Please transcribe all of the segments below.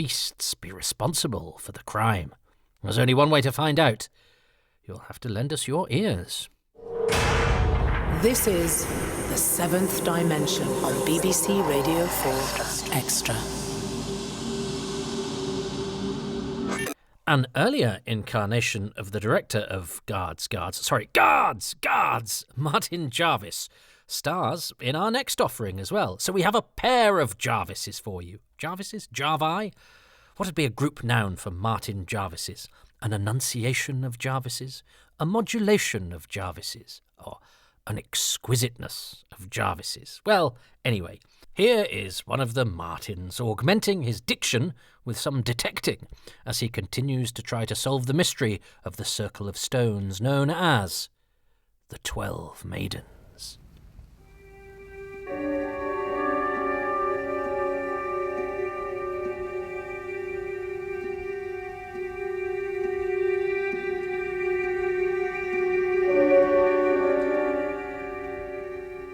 beasts be responsible for the crime? There's only one way to find out. You'll have to lend us your ears. This is The Seventh Dimension on BBC Radio 4 Extra. An earlier incarnation of the director of Guards, Martin Jarvis, stars in our next offering as well. So we have a pair of Jarvises for you. Jarvises? Jarvi? What would be a group noun for Martin Jarvises? An enunciation of Jarvises? A modulation of Jarvises? Or an exquisiteness of Jarvises? Well, anyway, here is one of the Martins augmenting his diction with some detecting as he continues to try to solve the mystery of the circle of stones known as the 12 Maidens.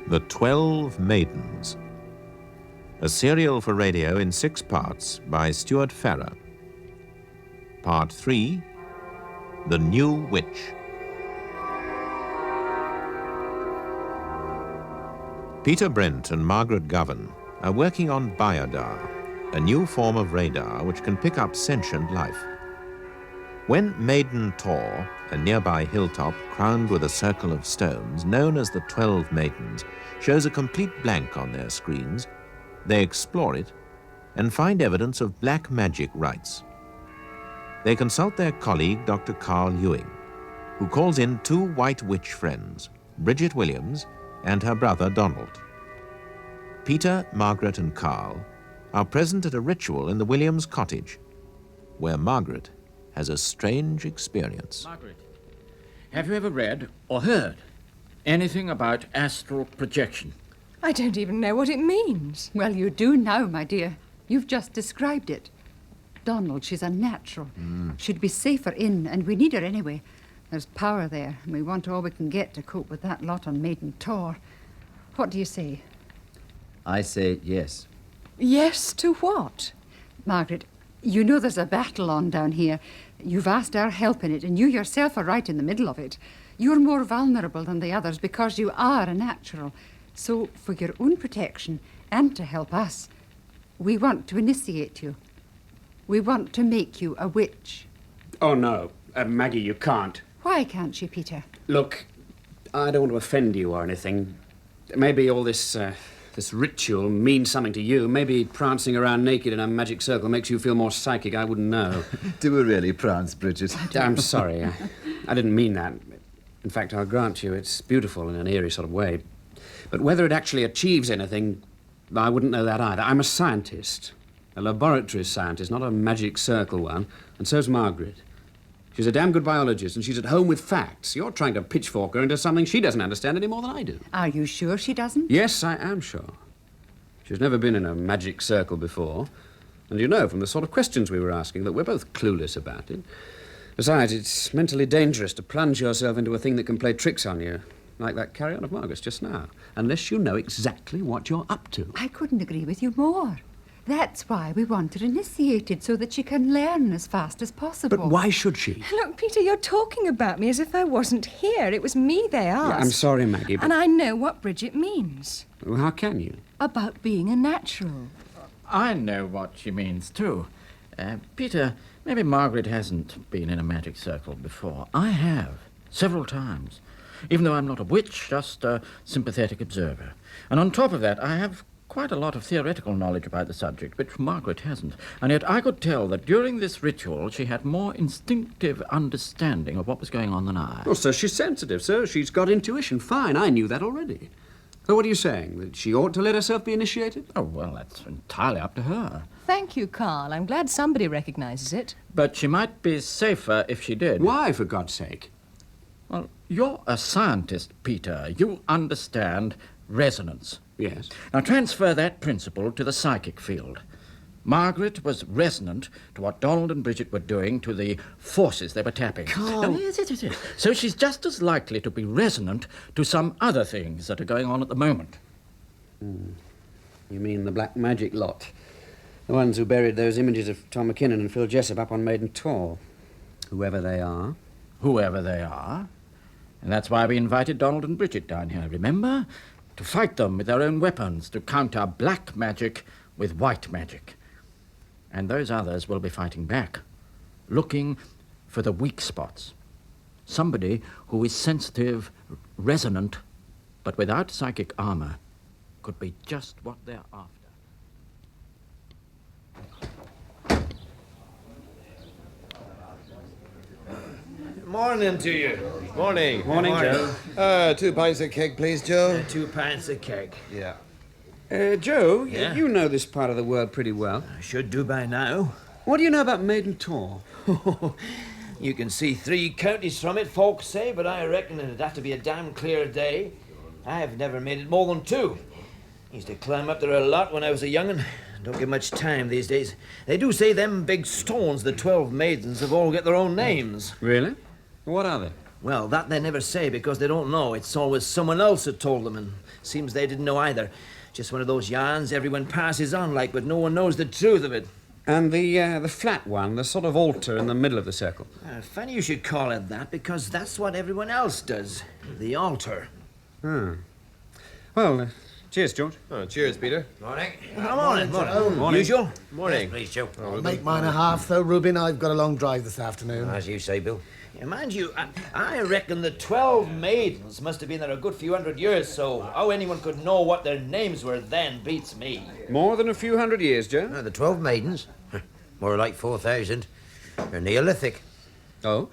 The 12 Maidens. A serial for radio in 6 parts by Stewart Farrar. Part 3, The New Witch. Peter Brent and Margaret Govan are working on Biodar, a new form of radar which can pick up sentient life. When Maiden Tor, a nearby hilltop crowned with a circle of stones known as the 12 Maidens, shows a complete blank on their screens, they explore it and find evidence of black magic rites. They consult their colleague, Dr. Carl Ewing, who calls in 2 white witch friends, Bridget Williams and her brother Donald. Peter, Margaret and Carl are present at a ritual in the Williams cottage, where Margaret has a strange experience. Margaret, have you ever read or heard anything about astral projection? I don't even know what it means. Well, you do now, my dear. You've just described it. Donald, she's a natural. She'd be safer in, and we need her anyway. There's power there, and we want all we can get to cope with that lot on Maiden Tor. What do you say? I say yes. Yes to what? Margaret, you know there's a battle on down here. You've asked our help in it, and you yourself are right in the middle of it. You're more vulnerable than the others because you are a natural. So, for your own protection and to help us, we want to initiate you. We want to make you a witch. Oh, no. Maggie, you can't. Why can't you, Peter? Look, I don't want to offend you or anything. Maybe all this ritual means something to you. Maybe prancing around naked in a magic circle makes you feel more psychic. I wouldn't know. Do we really prance, Bridget? I'm sorry. I didn't mean that. In fact, I'll grant you it's beautiful in an eerie sort of way. But whether it actually achieves anything, I wouldn't know that either. I'm a scientist. A laboratory scientist, not a magic circle one. And so's Margaret. She's a damn good biologist, and she's at home with facts. You're trying to pitchfork her into something she doesn't understand any more than I do. Are you sure she doesn't? Yes, I am sure. She's never been in a magic circle before. And you know from the sort of questions we were asking that we're both clueless about it. Besides, it's mentally dangerous to plunge yourself into a thing that can play tricks on you, like that carry-on of Margaret's just now, unless you know exactly what you're up to. I couldn't agree with you more. That's why we want her initiated, so that she can learn as fast as possible. But why should she? Look, Peter, you're talking about me as if I wasn't here. It was me they asked. Yeah, I'm sorry, Maggie, but... And I know what Bridget means. Well, how can you? About being a natural. I know what she means, too. Peter, maybe Margaret hasn't been in a magic circle before. I have, several times. Even though I'm not a witch, just a sympathetic observer. And on top of that, I have quite a lot of theoretical knowledge about the subject, which Margaret hasn't. And yet I could tell that during this ritual she had more instinctive understanding of what was going on than I. Oh, so she's sensitive, so she's got intuition. Fine, I knew that already. So what are you saying, that she ought to let herself be initiated? Oh, well, that's entirely up to her. Thank you, Carl. I'm glad somebody recognises it. But she might be safer if she did. Why, for God's sake? Well, you're a scientist, Peter. You understand resonance. Yes. Now transfer that principle to the psychic field. Margaret was resonant to what Donald and Bridget were doing, to the forces they were tapping. Carl. Yes. So she's just as likely to be resonant to some other things that are going on at the moment. You mean the black magic lot? The ones who buried those images of Tom McKinnon and Phil Jessup up on Maiden Tor. Whoever they are. Whoever they are. And that's why we invited Donald and Bridget down here, remember? To fight them with their own weapons, to counter black magic with white magic. And those others will be fighting back, looking for the weak spots. Somebody who is sensitive, resonant, but without psychic armor, could be just what they're after. Morning to you. Morning. Morning, Joe. 2 pints of keg, please, Joe. 2 pints of keg. Yeah. Joe, Yeah? you know this part of the world pretty well. I should do by now. What do you know about Maiden Tor? You can see 3 counties from it, folks say, but I reckon it'd have to be a damn clear day. I've never made it more than 2. Used to climb up there a lot when I was a young'un. Don't get much time these days. They do say them big stones, the 12 Maidens, have all got their own names. Really? What are they? Well, that they never say because they don't know. It's always someone else that told them, and seems they didn't know either. Just one of those yarns everyone passes on like, but no one knows the truth of it. And the flat one, the sort of altar in the middle of the circle. Funny you should call it that, because that's what everyone else does. The altar. Well, cheers, George. Oh, cheers, Peter. Morning. Morning. Morning. Usual? Morning. Yes, please, Joe. I'll make mine a half, though, Reuben. I've got a long drive this afternoon. As you say, Bill. Yeah, mind you, I reckon the 12 Maidens must have been there a good few hundred years, so how anyone could know what their names were then beats me. More than a few hundred years, Joe. The 12 Maidens? More like 4,000. They're Neolithic. Oh?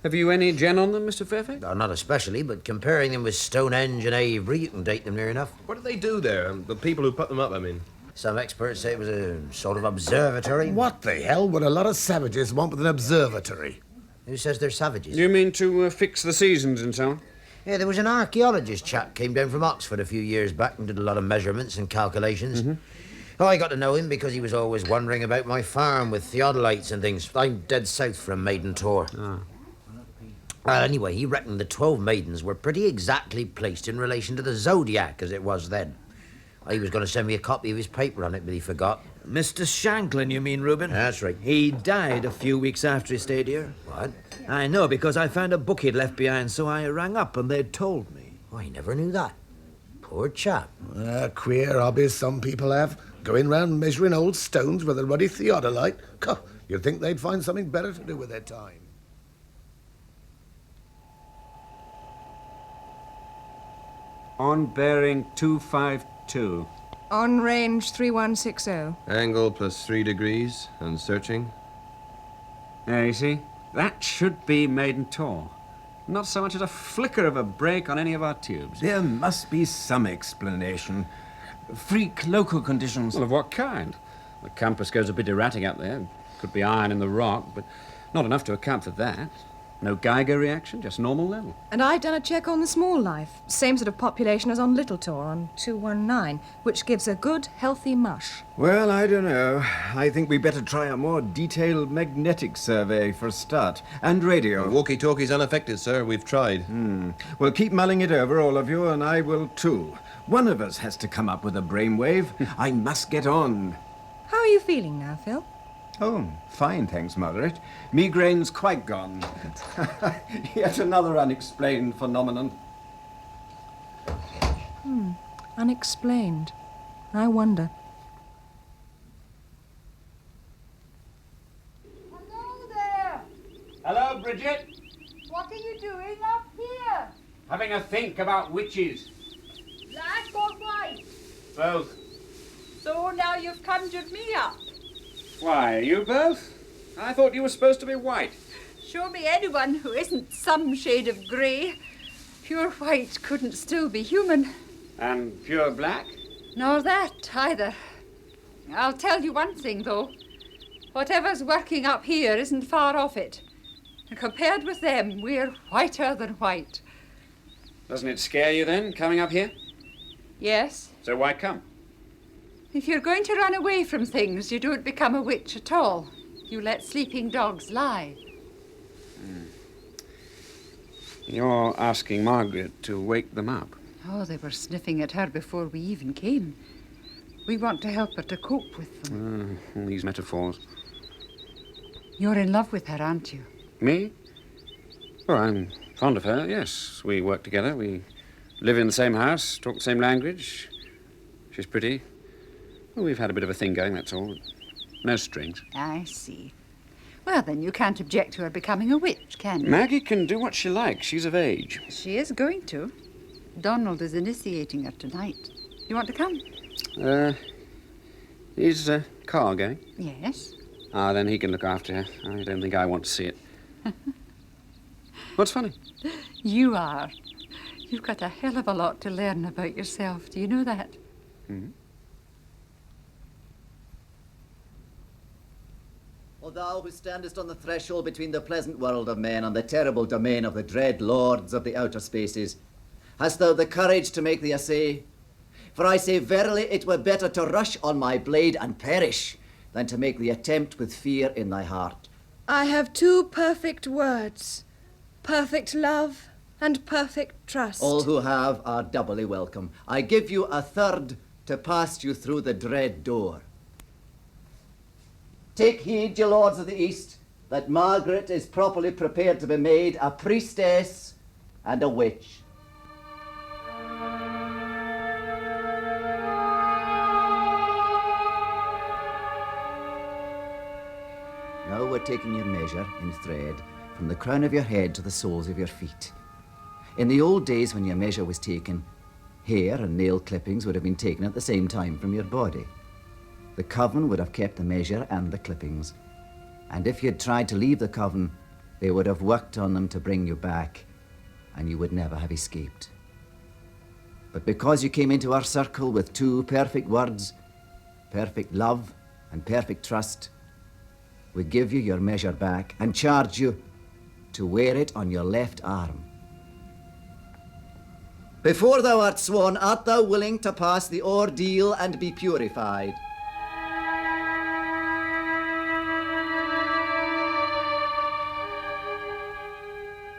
Have you any gen on them, Mr. Fairfax? Not especially, but comparing them with Stonehenge and Avebury, you can date them near enough. What do they do there? The people who put them up, I mean. Some experts say it was a sort of observatory. What the hell would a lot of savages want with an observatory? Who says they're savages? You mean to fix the seasons and so on? Yeah, there was an archaeologist chap came down from Oxford a few years back and did a lot of measurements and calculations. Mm-hmm. Oh, I got to know him because he was always wondering about my farm with theodolites and things. I'm dead south from Maiden Tor. Anyway, he reckoned the 12 Maidens were pretty exactly placed in relation to the zodiac as it was then. He was going to send me a copy of his paper on it, but he forgot. Mr. Shanklin, you mean, Reuben? That's right. He died a few weeks after he stayed here. What? I know, because I found a book he'd left behind, so I rang up and they'd told me. Oh, I never knew that. Poor chap. Queer hobbies some people have. Going round measuring old stones with a ruddy theodolite. You'd think they'd find something better to do with their time. On bearing 252. On range 3160. Angle plus 3 degrees and searching. There, you see? That should be Maiden Tor. Not so much as a flicker of a break on any of our tubes. There must be some explanation. Freak local conditions. Well, of what kind? The compass goes a bit erratic up there. Could be iron in the rock, but not enough to account for that. No Geiger reaction, just normal level. And I've done a check on the small life. Same sort of population as on Little Tor on 219, which gives a good, healthy mush. Well, I don't know. I think we better try a more detailed magnetic survey for a start. And radio. Walkie-talkie's unaffected, sir. We've tried. Well, keep mulling it over, all of you, and I will too. One of us has to come up with a brainwave. I must get on. How are you feeling now, Phil? Oh, fine, thanks, Margaret. Migraine's quite gone. Yet another unexplained phenomenon. Unexplained. I wonder. Hello there. Hello, Bridget. What are you doing up here? Having a think about witches. Black or white? Both. So now you've conjured me up. Why, are you both? I thought you were supposed to be white. Show me anyone who isn't some shade of grey. Pure white couldn't still be human. And pure black? Nor that, either. I'll tell you one thing, though. Whatever's working up here isn't far off it. And compared with them, we're whiter than white. Doesn't it scare you, then, coming up here? Yes. So why come? If you're going to run away from things, you don't become a witch at all. You let sleeping dogs lie. You're asking Margaret to wake them up. Oh, they were sniffing at her before we even came. We want to help her to cope with them. All these metaphors. You're in love with her, aren't you? Me? Well, I'm fond of her, yes. We work together. We live in the same house, talk the same language. She's pretty. Well, we've had a bit of a thing going, that's all. No strings. I see. Well, then you can't object to her becoming a witch, can you? Maggie can do what she likes. She's of age. She is going to. Donald is initiating her tonight. You want to come? Is Carl going? Yes. Ah, then he can look after her. I don't think I want to see it. What's funny? You are. You've got a hell of a lot to learn about yourself. Do you know that? Mm-hmm. O thou who standest on the threshold between the pleasant world of men and the terrible domain of the dread lords of the outer spaces, hast thou the courage to make the essay? For I say verily it were better to rush on my blade and perish than to make the attempt with fear in thy heart. I have two perfect words, perfect love and perfect trust. All who have are doubly welcome. I give you a third to pass you through the dread door. Take heed, ye lords of the East, that Margaret is properly prepared to be made a priestess and a witch. Now we're taking your measure in thread from the crown of your head to the soles of your feet. In the old days when your measure was taken, hair and nail clippings would have been taken at the same time from your body. The coven would have kept the measure and the clippings. And if you'd tried to leave the coven, they would have worked on them to bring you back, and you would never have escaped. But because you came into our circle with two perfect words, perfect love and perfect trust, we give you your measure back and charge you to wear it on your left arm. Before thou art sworn, art thou willing to pass the ordeal and be purified?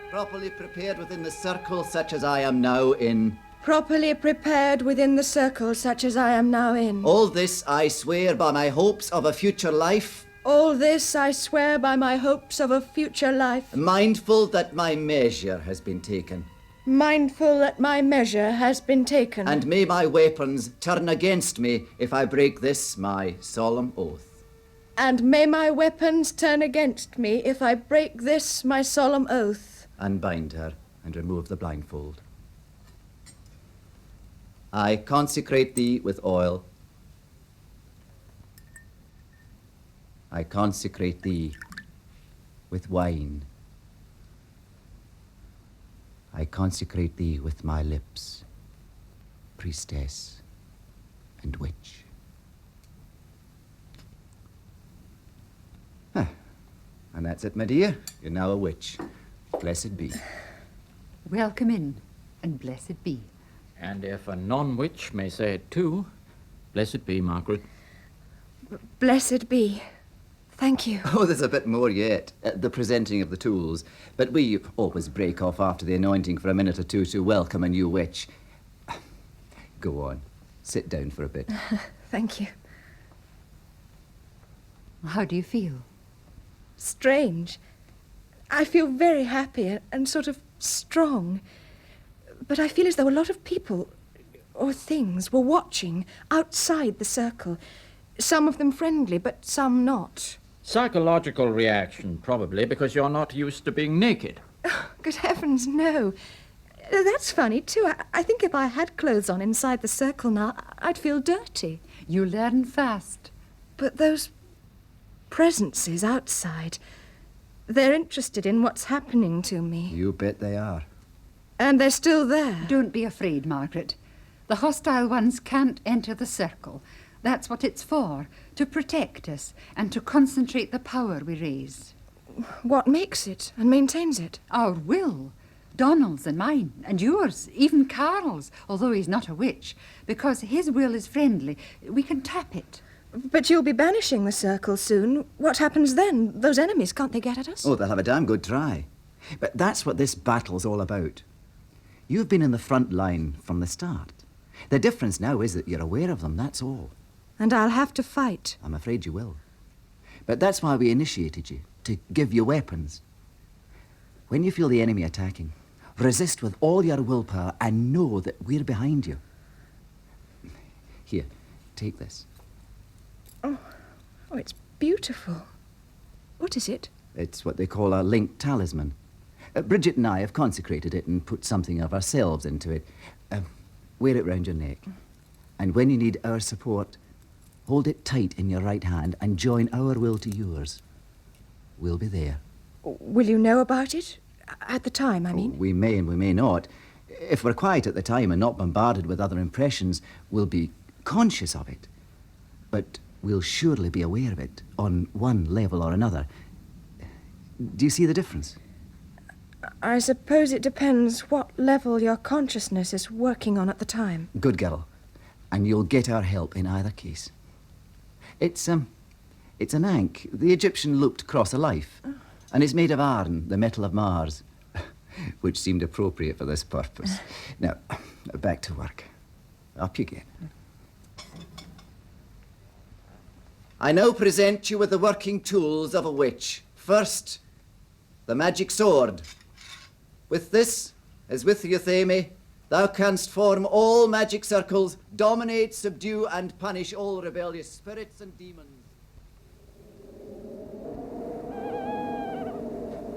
Properly prepared within the circle such as I am now in. Properly prepared within the circle such as I am now in. All this I swear by my hopes of a future life. All this I swear by my hopes of a future life. Mindful that my measure has been taken. Mindful that my measure has been taken. And may my weapons turn against me if I break this my solemn oath. And may my weapons turn against me if I break this my solemn oath. Unbind her and remove the blindfold. I consecrate thee with oil. I consecrate thee with wine. I consecrate thee with my lips, priestess and witch. And that's it, my dear. You're now a witch. Blessed be. Welcome in, and blessed be. And if a non-witch may say it too, blessed be, Margaret. Blessed be. Thank you. Oh, there's a bit more yet. The presenting of the tools. But we always break off after the anointing for a minute or two to welcome a new witch. Go on. Sit down for a bit. Thank you. How do you feel? Strange. I feel very happy and sort of strong. But I feel as though a lot of people, or things, were watching outside the circle. Some of them friendly, but some not. Psychological reaction, probably, because you're not used to being naked. Oh, good heavens, no. That's funny, too. I think if I had clothes on inside the circle now, I'd feel dirty. You learn fast. But those presences outside, they're interested in what's happening to me. You bet they are. And they're still there. Don't be afraid, Margaret. The hostile ones can't enter the circle. That's what it's for, to protect us and to concentrate the power we raise. What makes it and maintains it? Our will. Donald's and mine, and yours, even Carl's, although he's not a witch. Because his will is friendly, we can tap it. But you'll be banishing the circle soon. What happens then? Those enemies, can't they get at us? Oh, they'll have a damn good try. But that's what this battle's all about. You've been in the front line from the start. The difference now is that you're aware of them, that's all. And I'll have to fight. I'm afraid you will. But that's why we initiated you, to give you weapons. When you feel the enemy attacking, resist with all your willpower and know that we're behind you. Here, take this. Oh, it's beautiful. What is it? It's what they call a linked talisman. Bridget and I have consecrated it and put something of ourselves into it. Wear it round your neck. And when you need our support, hold it tight in your right hand and join our will to yours. We'll be there. Will you know about it? At the time, I mean? We may and we may not. If we're quiet at the time and not bombarded with other impressions, we'll be conscious of it. But we'll surely be aware of it on one level or another. Do you see the difference? I suppose it depends what level your consciousness is working on at the time. Good girl. And you'll get our help in either case. It's an ankh the Egyptian looped across a life. And it's made of iron, the metal of Mars, which seemed appropriate for this purpose. Now, back to work. Up you get. I now present you with the working tools of a witch. First, the magic sword. With this, as with Eutheme, thou canst form all magic circles, dominate, subdue, and punish all rebellious spirits and demons.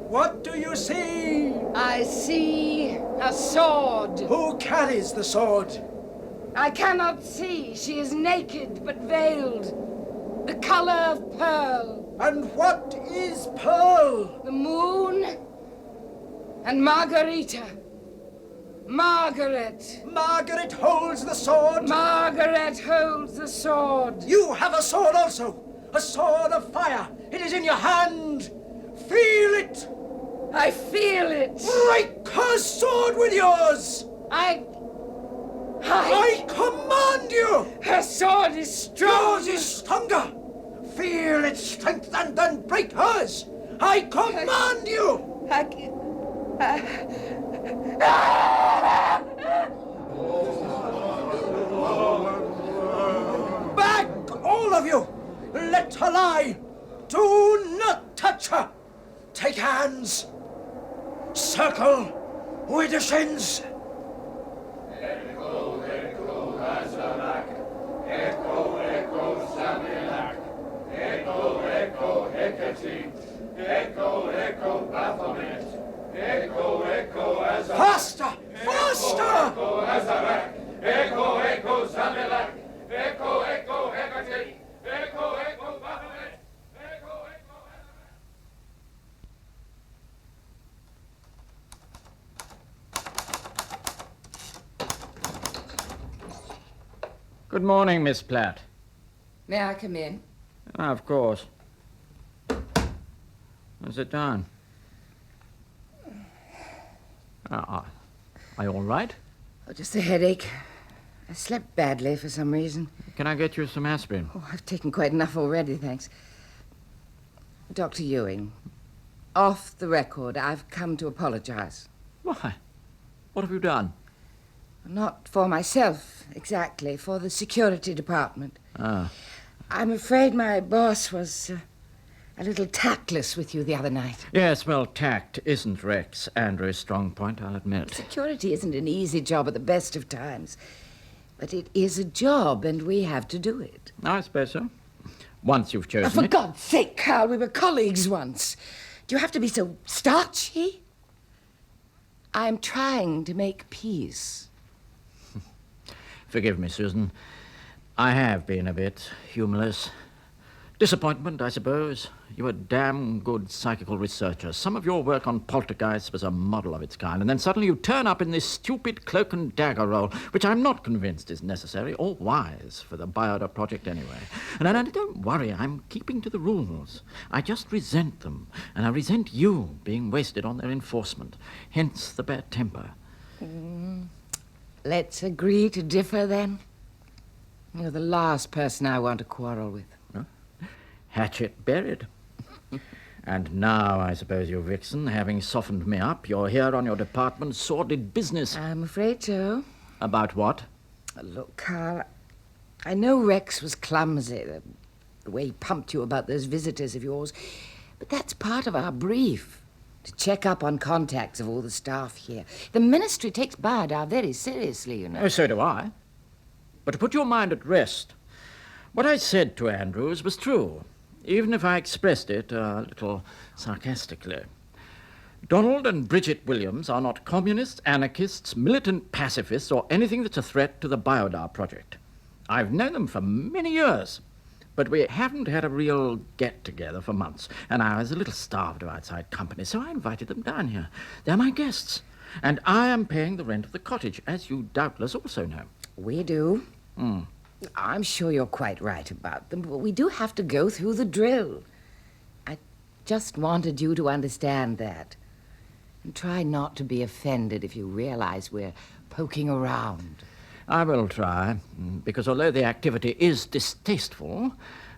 What do you see? I see a sword. Who carries the sword? I cannot see. She is naked but veiled. The color of pearl. And what is pearl? The moon and Margarita. Margaret. Margaret holds the sword? Margaret holds the sword. You have a sword also. A sword of fire. It is in your hand. Feel it. I feel it. Break her sword with yours. I command you. Her sword is strong. Yours is stronger. Feel its strength and then break hers. I command you. Back, all of you. Let her lie. Do not touch her. Take hands. Circle. We descends. Echo, echo, Hazarak. Echo, echo, Samilak. Echo, echo, Hecate. Echo, echo, Baphomet. Echo, echo, Hazarak. Faster! Faster! Echo, Hazarak. Echo, echo, Samilak. Echo, echo, Hecate. Echo, echo, Baphomet. Echo, echo, Good morning, Miss Platt. May I come in? Of course. Sit down. Are you all right? Oh, just a headache. I slept badly for some reason. Can I get you some aspirin? Oh, I've taken quite enough already, thanks. Dr. Ewing, off the record, I've come to apologize. Why? What have you done? Not for myself, exactly. For the security department. Ah. I'm afraid my boss was a little tactless with you the other night. Yes, well, tact isn't Rex Andrew's strong point, I'll admit. Security isn't an easy job at the best of times. But it is a job, and we have to do it. I suppose so. Once you've chosen For it. God's sake, Carl, we were colleagues once. Do you have to be so starchy? I'm trying to make peace. Forgive me, Susan. I have been a bit humorless. Disappointment, I suppose. You were damn good psychical researchers. Some of your work on poltergeists was a model of its kind, and then suddenly you turn up in this stupid cloak and dagger role, which I'm not convinced is necessary or wise for the Biodar project anyway. And don't worry, I'm keeping to the rules. I just resent them, and I resent you being wasted on their enforcement. Hence the bad temper. Let's agree to differ, then. You're the last person I want to quarrel with. Huh? Hatchet buried. And now, I suppose you, Vixen, having softened me up, you're here on your department's sordid business. I'm afraid so. About what? Look, Carl, I know Rex was clumsy, the way he pumped you about those visitors of yours, but that's part of our brief, to check up on contacts of all the staff here. The ministry takes Biodar very seriously, you know. Oh, so do I. But to put your mind at rest, what I said to Andrews was true, even if I expressed it a little sarcastically. Donald and Bridget Williams are not communists, anarchists, militant pacifists, or anything that's a threat to the Biodar project. I've known them for many years, but we haven't had a real get-together for months, and I was a little starved of outside company, so I invited them down here. They're my guests, and I am paying the rent of the cottage, as you doubtless also know. We do. I'm sure you're quite right about them, but we do have to go through the drill. I just wanted you to understand that. And try not to be offended if you realize we're poking around. I will try, because although the activity is distasteful,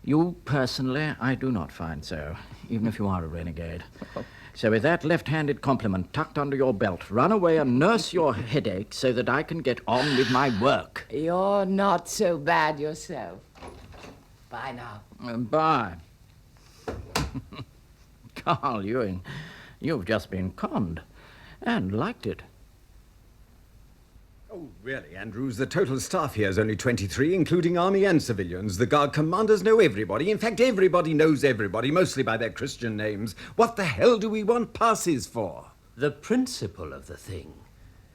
you personally I do not find so, even if you are a renegade. So with that left-handed compliment tucked under your belt, run away and nurse your headache so that I can get on with my work. You're not so bad yourself. Bye now. Bye. Carl Ewing, you've just been conned, and liked it. Oh, really, Andrews? The total staff here is only 23, including army and civilians. The guard commanders know everybody. In fact, everybody knows everybody, mostly by their Christian names. What the hell do we want passes for? The principle of the thing.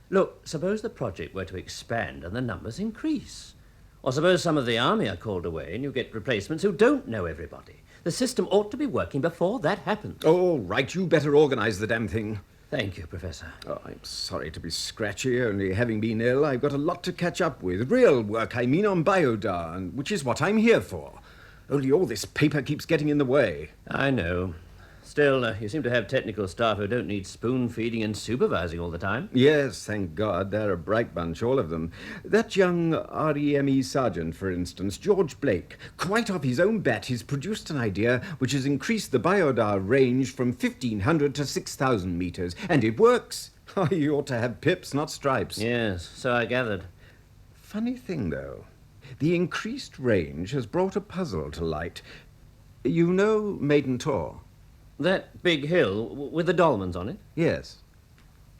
Look, suppose the project were to expand and the numbers increase. Or suppose some of the army are called away and you get replacements who don't know everybody. The system ought to be working before that happens. Oh, all right, you better organize the damn thing. Thank you, Professor. Oh, I'm sorry to be scratchy, only having been ill, I've got a lot to catch up with. Real work, I mean, on Biodar, which is what I'm here for. Only all this paper keeps getting in the way. I know. Still, you seem to have technical staff who don't need spoon-feeding and supervising all the time. Yes, thank God. They're a bright bunch, all of them. That young REME sergeant, for instance, George Blake, quite off his own bat, he's produced an idea which has increased the Biodar range from 1,500 to 6,000 meters, and it works. You ought to have pips, not stripes. Yes, so I gathered. Funny thing, though. The increased range has brought a puzzle to light. You know Maiden Tor? That big hill with the dolmens on it? Yes.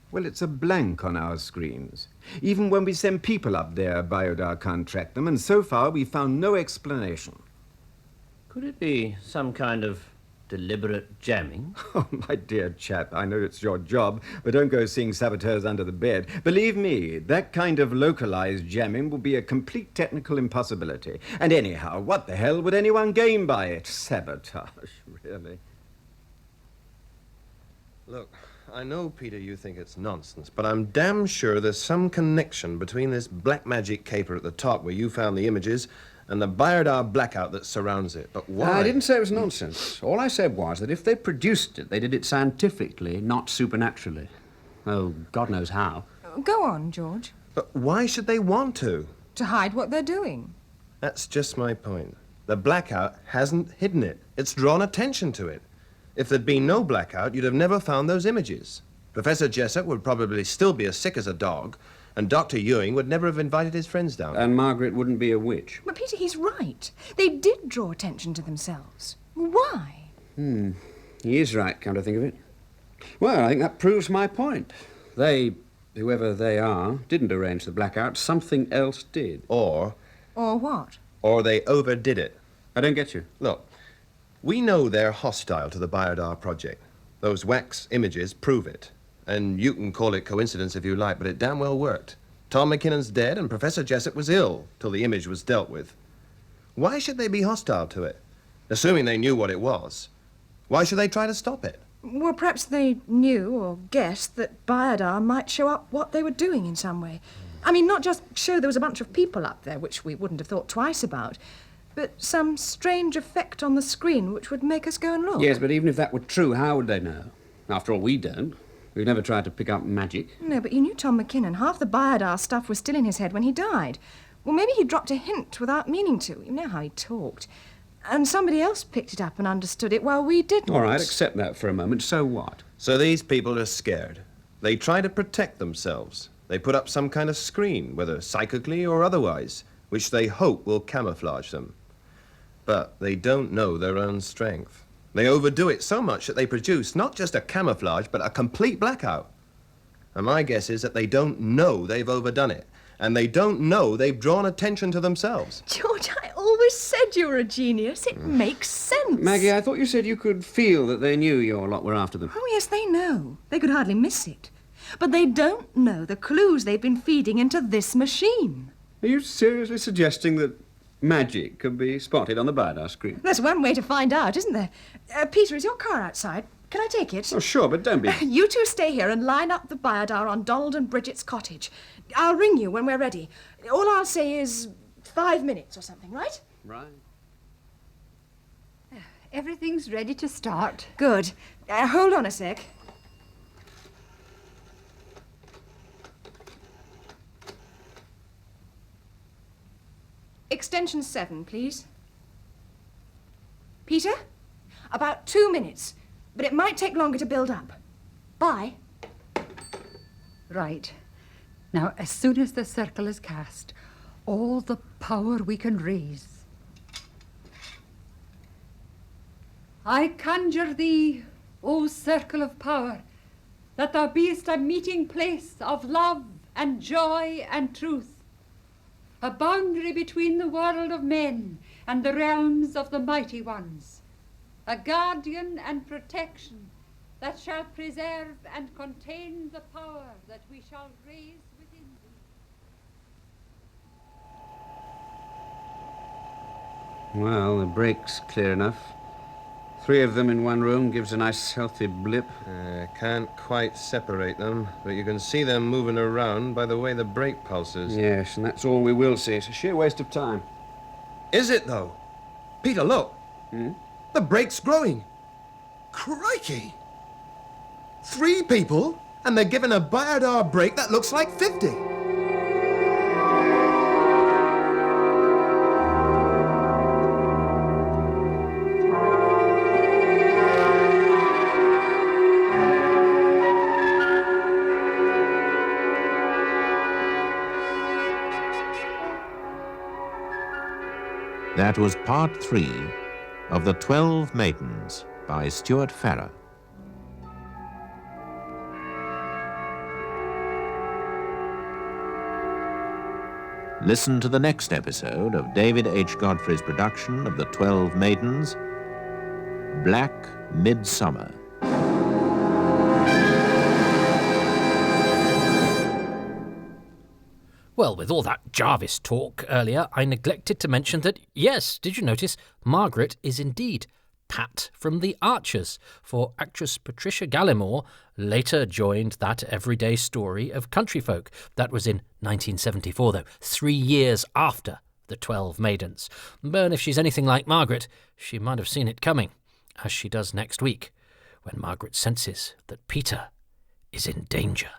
Well, it's a blank on our screens. Even when we send people up there, Biodar can't track them, and so far we've found no explanation. Could it be some kind of deliberate jamming? Oh, my dear chap, I know it's your job, but don't go seeing saboteurs under the bed. Believe me, that kind of localized jamming will be a complete technical impossibility. And anyhow, what the hell would anyone gain by it? Sabotage, really. Look, I know, Peter, you think it's nonsense, but I'm damn sure there's some connection between this black magic caper at the top where you found the images and the Biodar blackout that surrounds it. But why? I didn't say it was nonsense. All I said was that if they produced it, they did it scientifically, not supernaturally. Oh, God knows how. Go on, George. But why should they want to? To hide what they're doing. That's just my point. The blackout hasn't hidden it. It's drawn attention to it. If there'd been no blackout, you'd have never found those images. Professor Jessup would probably still be as sick as a dog, and Dr. Ewing would never have invited his friends down. And Margaret wouldn't be a witch. But Peter, he's right. They did draw attention to themselves. Why? He is right, come to think of it. Well, I think that proves my point. They, whoever they are, didn't arrange the blackout. Something else did. Or what? Or they overdid it. I don't get you. Look, we know they're hostile to the Biodar project. Those wax images prove it. And you can call it coincidence if you like, but it damn well worked. Tom McKinnon's dead and Professor Jessup was ill till the image was dealt with. Why should they be hostile to it? Assuming they knew what it was. Why should they try to stop it? Well, perhaps they knew or guessed that Biodar might show up what they were doing in some way. I mean, not just show there was a bunch of people up there, which we wouldn't have thought twice about, but some strange effect on the screen which would make us go and look. Yes, but even if that were true, how would they know? After all, we don't. We've never tried to pick up magic. No, but you knew Tom McKinnon. Half the Biodar stuff was still in his head when he died. Well, maybe he dropped a hint without meaning to. You know how he talked. And somebody else picked it up and understood it while we didn't. All right, accept that for a moment. So what? So these people are scared. They try to protect themselves. They put up some kind of screen, whether psychically or otherwise. which they hope will camouflage them. But they don't know their own strength. They overdo it so much that they produce not just a camouflage, but a complete blackout. And my guess is that they don't know they've overdone it, and they don't know they've drawn attention to themselves. George, I always said you were a genius. It makes sense. Maggie, I thought you said you could feel that they knew your lot were after them. Oh, yes, they know. They could hardly miss it. But they don't know the clues they've been feeding into this machine. Are you seriously suggesting that magic can be spotted on the Biodar screen? There's one way to find out, isn't there? Peter, is your car outside? Can I take it? Oh, sure, but don't be... You two stay here and line up the Biodar on Donald and Bridget's cottage. I'll ring you when we're ready. All I'll say is 5 minutes or something, right? Right. Everything's ready to start. Good. Hold on a sec. Extension 7, please. Peter? About 2 minutes, but it might take longer to build up. Bye. Right. Now, as soon as the circle is cast, all the power we can raise. I conjure thee, O circle of power, that thou beest a meeting place of love and joy and truth, a boundary between the world of men and the realms of the mighty ones, a guardian and protection that shall preserve and contain the power that we shall raise within thee. Well, the break's clear enough. 3 of them in one room gives a nice healthy blip. Can't quite separate them, but you can see them moving around by the way the brake pulses. Yes, and that's all we will see. It's a sheer waste of time. Is it, though? Peter, look. The brake's growing. Crikey! 3 people, and they're given a Biodar brake that looks like 50. That was part 3 of The 12 Maidens by Stewart Farrar. Listen to the next episode of David H. Godfrey's production of The 12 Maidens, Black Midsummer. Well, with all that Jarvis talk earlier, I neglected to mention that, yes, did you notice, Margaret is indeed Pat from The Archers, for actress Patricia Gallimore later joined that everyday story of country folk. That was in 1974, though, 3 years after The 12 Maidens. But if she's anything like Margaret, she might have seen it coming, as she does next week, when Margaret senses that Peter is in danger.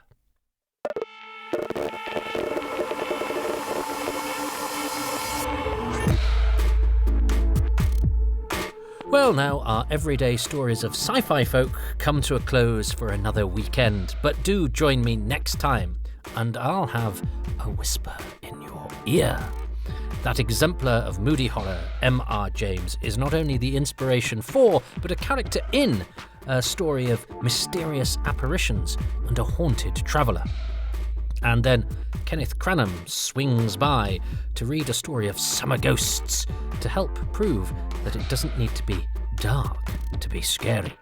Well, now our everyday stories of sci-fi folk come to a close for another weekend, but do join me next time, and I'll have a whisper in your ear. That exemplar of moody horror, M.R. James, is not only the inspiration for, but a character in, a story of mysterious apparitions and a haunted traveller. And then Kenneth Cranham swings by to read a story of summer ghosts to help prove that it doesn't need to be dark to be scary.